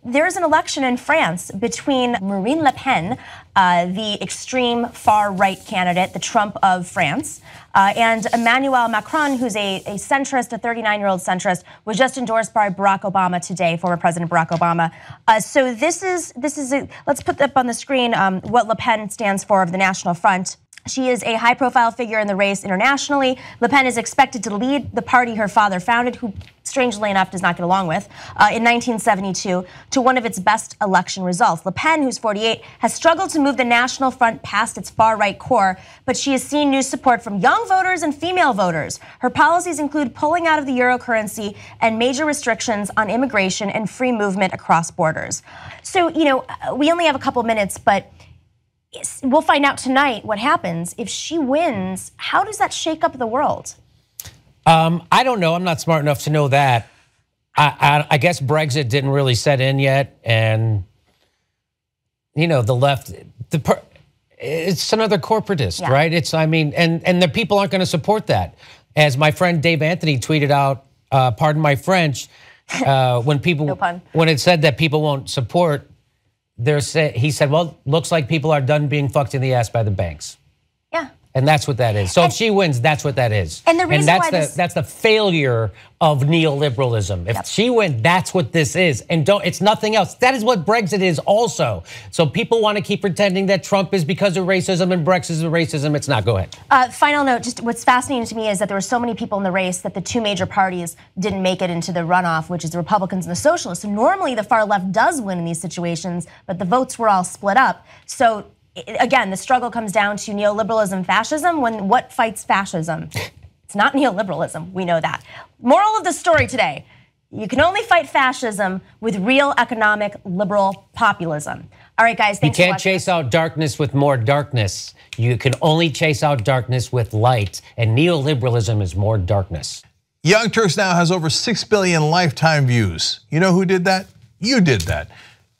there's an election in France between Marine Le Pen, the extreme far-right candidate, the Trump of France, and Emmanuel Macron, who's a centrist, a 39-year-old centrist, was just endorsed by Barack Obama today, former President Barack Obama. So this is let's put up on the screen what Le Pen stands for of the National Front. She is a high-profile figure in the race internationally. Le Pen is expected to lead the party her father founded, who strangely enough does not get along with, in 1972, to one of its best election results. Le Pen, who's 48, has struggled to move the National Front past its far-right core, but she has seen new support from young voters and female voters. Her policies include pulling out of the euro currency and major restrictions on immigration and free movement across borders. So, you know, we only have a couple minutes, but we'll find out tonight what happens. If she wins, how does that shake up the world? I don't know. I'm not smart enough to know that. I guess Brexit didn't really set in yet, and you know, the left, it's another corporatist, yeah. Right? It's, I mean, and the people aren't going to support that. As my friend Dave Anthony tweeted out, pardon my French, when people, no pun. When it said that people won't support, he said, well, looks like people are done being fucked in the ass by the banks. Yeah. And that's what that is. So if she wins, that's what that is. And the reason that's the failure of neoliberalism. If she wins, that's what this is. And it's nothing else. That is what Brexit is also. So people want to keep pretending that Trump is because of racism and Brexit is racism. It's not. Go ahead. Final note, just what's fascinating to me is that there were so many people in the race that the two major parties didn't make it into the runoff, which is the Republicans and the Socialists. So normally the far left does win in these situations, but the votes were all split up. So again, the struggle comes down to neoliberalism, fascism. What fights fascism? It's not neoliberalism, we know that. Moral of the story today, you can only fight fascism with real economic liberal populism. All right, guys, thanks for watching. You can't chase out darkness with more darkness. You can only chase out darkness with light, and neoliberalism is more darkness. Young Turks now has over 6 billion lifetime views. You know who did that? You did that.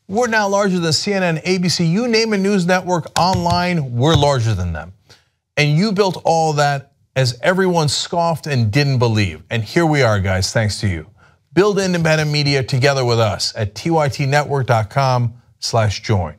We're now larger than CNN, ABC, you name a news network online, we're larger than them. And you built all that as everyone scoffed and didn't believe. And here we are, guys, thanks to you. Build independent media together with us at tytnetwork.com/join.